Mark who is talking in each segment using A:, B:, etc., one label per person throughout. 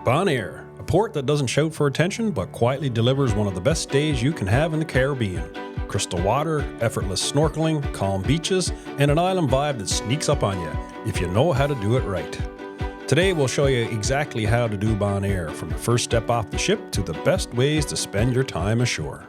A: Bonaire, a port that doesn't shout for attention but quietly delivers one of the best days you can have in the Caribbean. Crystal water, effortless snorkeling, calm beaches, and an island vibe that sneaks up on you if you know how to do it right. Today we'll show you exactly how to do Bonaire, from the first step off the ship to the best ways to spend your time ashore.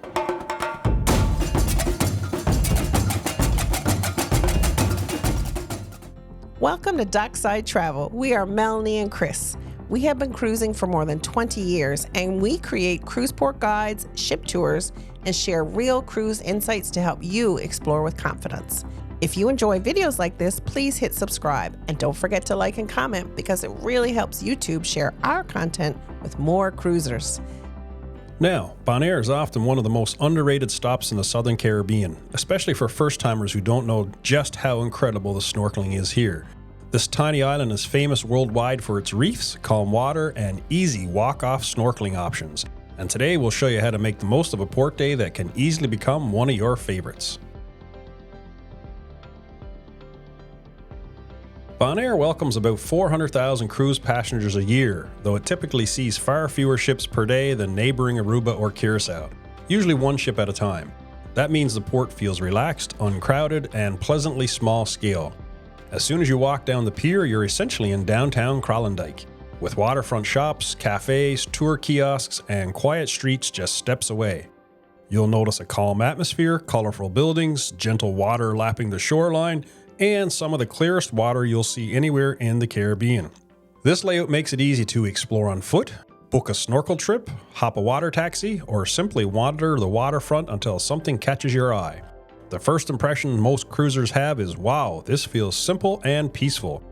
B: Welcome to Dockside Travel. We are Melanie and Chris. We have been cruising for more than 20 years, and we create cruise port guides, ship tours, and share real cruise insights to help you explore with confidence. If you enjoy videos like this, please hit subscribe, and don't forget to like and comment because it really helps YouTube share our content with more cruisers.
A: Now, Bonaire is often one of the most underrated stops in the Southern Caribbean, especially for first-timers who don't know just how incredible the snorkeling is here. This tiny island is famous worldwide for its reefs, calm water, and easy walk-off snorkeling options. And today we'll show you how to make the most of a port day that can easily become one of your favorites. Bonaire welcomes about 400,000 cruise passengers a year, though it typically sees far fewer ships per day than neighboring Aruba or Curacao, usually one ship at a time. That means the port feels relaxed, uncrowded, and pleasantly small scale. As soon as you walk down the pier, you're essentially in downtown Kralendijk, with waterfront shops, cafes, tour kiosks, and quiet streets just steps away. You'll notice a calm atmosphere, colorful buildings, gentle water lapping the shoreline, and some of the clearest water you'll see anywhere in the Caribbean. This layout makes it easy to explore on foot, book a snorkel trip, hop a water taxi, or simply wander the waterfront until something catches your eye. The first impression most cruisers have is, wow, this feels simple and peaceful.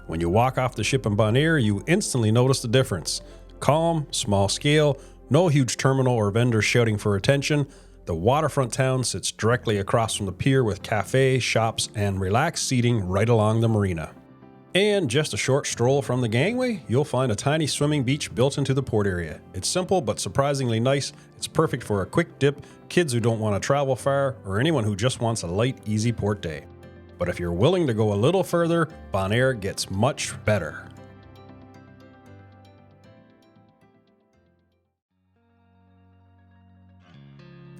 A: When you walk off the ship in Bonaire, you instantly notice the difference. Calm, small scale, no huge terminal or vendors shouting for attention. The waterfront town sits directly across from the pier with cafes, shops, and relaxed seating right along the marina. And just a short stroll from the gangway, you'll find a tiny swimming beach built into the port area. It's simple but surprisingly nice. It's perfect for a quick dip, kids who don't want to travel far, or anyone who just wants a light, easy port day. But if you're willing to go a little further, Bonaire gets much better.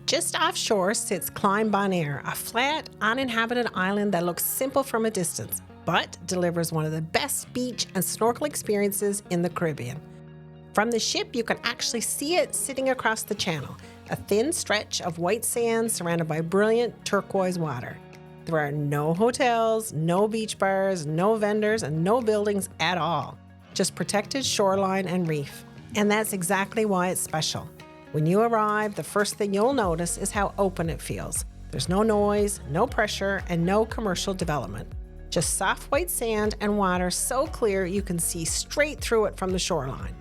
B: Just offshore sits Klein Bonaire, a flat, uninhabited island that looks simple from a distance, but delivers one of the best beach and snorkel experiences in the Caribbean. From the ship, you can actually see it sitting across the channel, a thin stretch of white sand surrounded by brilliant turquoise water. There are no hotels, no beach bars, no vendors, and no buildings at all, just protected shoreline and reef. And that's exactly why it's special. When you arrive, the first thing you'll notice is how open it feels. There's no noise, no pressure, and no commercial development. Just soft white sand and water so clear you can see straight through it from the shoreline.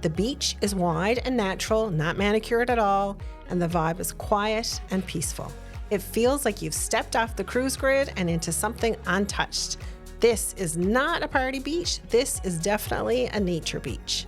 B: The beach is wide and natural, not manicured at all, and the vibe is quiet and peaceful. It feels like you've stepped off the cruise grid and into something untouched. This is not a party beach. This is definitely a nature beach.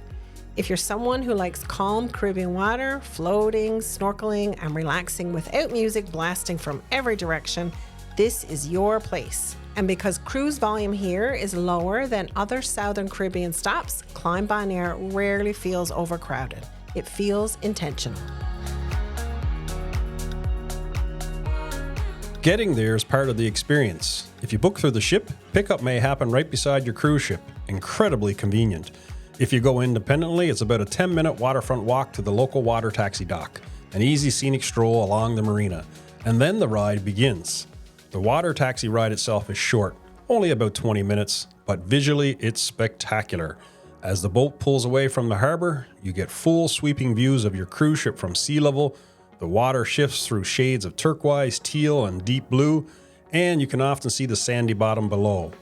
B: If you're someone who likes calm Caribbean water, floating, snorkeling, and relaxing without music blasting from every direction, this is your place. And because cruise volume here is lower than other Southern Caribbean stops, Klein Bonaire rarely feels overcrowded. It feels intentional.
A: Getting there is part of the experience. If you book through the ship, pickup may happen right beside your cruise ship. Incredibly convenient. If you go independently, it's about a 10-minute waterfront walk to the local water taxi dock, an easy scenic stroll along the marina, and then the ride begins. The water taxi ride itself is short, only about 20 minutes, but visually it's spectacular. As the boat pulls away from the harbor, you get full sweeping views of your cruise ship from sea level. The water shifts through shades of turquoise, teal, and deep blue, and you can often see the sandy bottom below.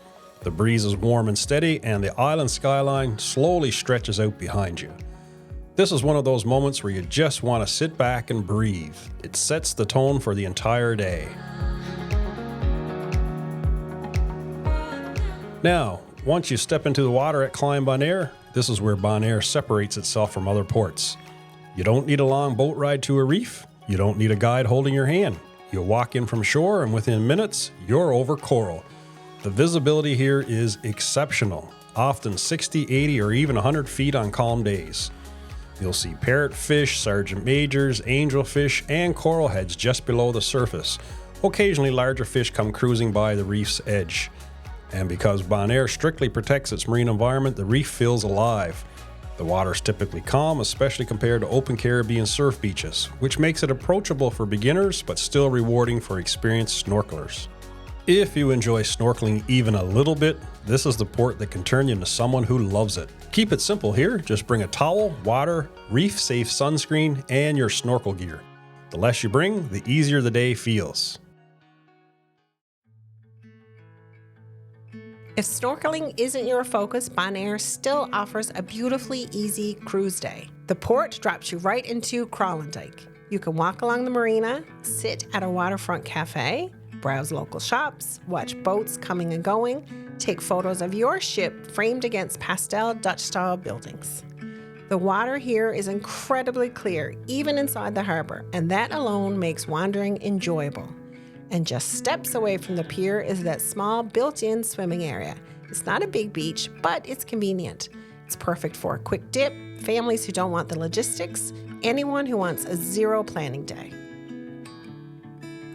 A: The breeze is warm and steady, and the island skyline slowly stretches out behind you. This is one of those moments where you just want to sit back and breathe. It sets the tone for the entire day. Now, once you step into the water at Klein Bonaire, this is where Bonaire separates itself from other ports. You don't need a long boat ride to a reef. You don't need a guide holding your hand. You'll walk in from shore, and within minutes, you're over coral. The visibility here is exceptional. often 60, 80, or even 100 feet on calm days. You'll see parrotfish, sergeant majors, angelfish, and coral heads just below the surface. Occasionally larger fish come cruising by the reef's edge. And because Bonaire strictly protects its marine environment, the reef feels alive. The water is typically calm, especially compared to open Caribbean surf beaches, which makes it approachable for beginners but still rewarding for experienced snorkelers. If you enjoy snorkeling even a little bit, this is the port that can turn you into someone who loves it. Keep it simple here, just bring a towel, water, reef-safe sunscreen, and your snorkel gear. The less you bring, the easier the day feels.
B: If snorkeling isn't your focus, Bonaire still offers a beautifully easy cruise day. The port drops you right into Kralendijk. You can walk along the marina, sit at a waterfront cafe, browse local shops, watch boats coming and going, take photos of your ship framed against pastel Dutch-style buildings. The water here is incredibly clear, even inside the harbor, and that alone makes wandering enjoyable. And just steps away from the pier is that small built-in swimming area. It's not a big beach, but it's convenient. It's perfect for a quick dip, families who don't want the logistics, anyone who wants a zero planning day.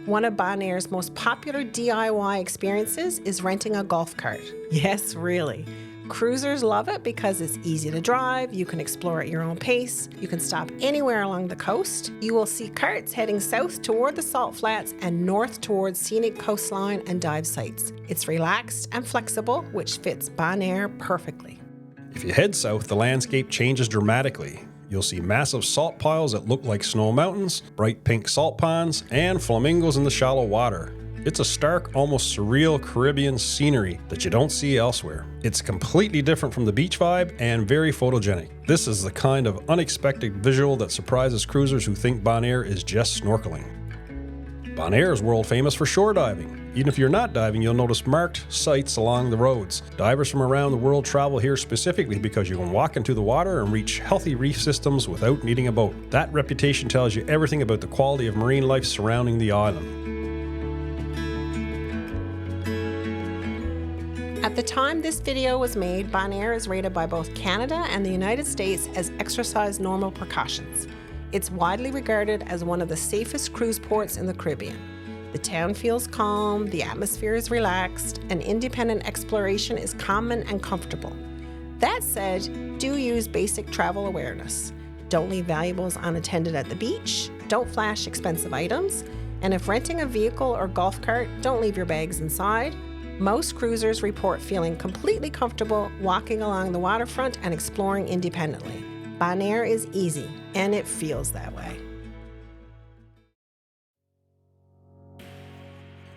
B: One of Bonaire's most popular DIY experiences is renting a golf cart. Yes, really. Cruisers love it because it's easy to drive, you can explore at your own pace, you can stop anywhere along the coast. You will see carts heading south toward the salt flats and north towards scenic coastline and dive sites. It's relaxed and flexible, which fits Bonaire perfectly.
A: If you head south, the landscape changes dramatically. You'll see massive salt piles that look like snow mountains, bright pink salt ponds, and flamingos in the shallow water. It's a stark, almost surreal Caribbean scenery that you don't see elsewhere. It's completely different from the beach vibe and very photogenic. This is the kind of unexpected visual that surprises cruisers who think Bonaire is just snorkeling. Bonaire is world famous for shore diving. Even if you're not diving, you'll notice marked sites along the roads. Divers from around the world travel here specifically because you can walk into the water and reach healthy reef systems without needing a boat. That reputation tells you everything about the quality of marine life surrounding the island.
B: At the time this video was made, Bonaire is rated by both Canada and the United States as exercise normal precautions. It's widely regarded as one of the safest cruise ports in the Caribbean. The town feels calm, the atmosphere is relaxed, and independent exploration is common and comfortable. That said, do use basic travel awareness. Don't leave valuables unattended at the beach, don't flash expensive items, and if renting a vehicle or golf cart, don't leave your bags inside. Most cruisers report feeling completely comfortable walking along the waterfront and exploring independently. Bonaire is easy, and it feels that way.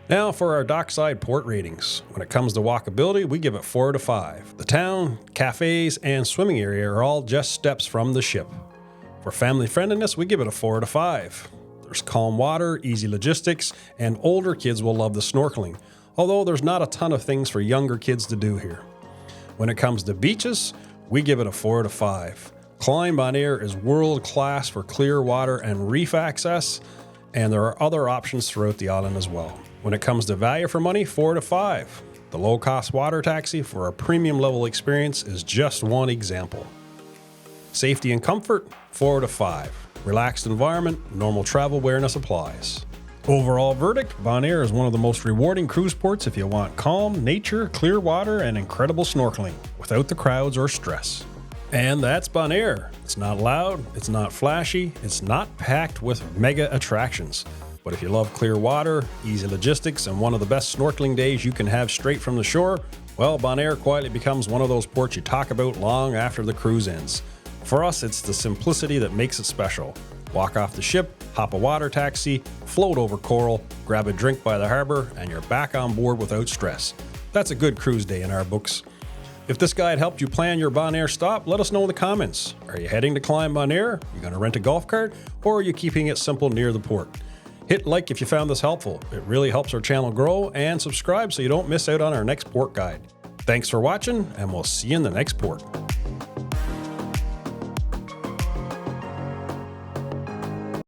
A: Now for our Dockside port ratings. When it comes to walkability, we give it 4 out of 5. The town, cafes, and swimming area are all just steps from the ship. For family friendliness, we give it a 4 out of 5. There's calm water, easy logistics, and older kids will love the snorkeling, although there's not a ton of things for younger kids to do here. When it comes to beaches, we give it a 4 out of 5. Klein Bonaire is world class for clear water and reef access, and there are other options throughout the island as well. When it comes to value for money, 4 out of 5. The low-cost water taxi for a premium level experience is just one example. Safety and comfort, 4 out of 5. Relaxed environment, normal travel awareness applies. Overall verdict, Bonaire is one of the most rewarding cruise ports if you want calm, nature, clear water, and incredible snorkeling, without the crowds or stress. And that's Bonaire. It's not loud, it's not flashy, it's not packed with mega attractions. But if you love clear water, easy logistics, and one of the best snorkeling days you can have straight from the shore, well, Bonaire quietly becomes one of those ports you talk about long after the cruise ends. For us, it's the simplicity that makes it special. Walk off the ship, hop a water taxi, float over coral, grab a drink by the harbor, and you're back on board without stress. That's a good cruise day in our books. If this guide helped you plan your Bonaire stop, let us know in the comments. Are you heading to Klein Bonaire? Are you going to rent a golf cart? Or are you keeping it simple near the port? Hit like if you found this helpful. It really helps our channel grow, and subscribe so you don't miss out on our next port guide. Thanks for watching, and we'll see you in the next port.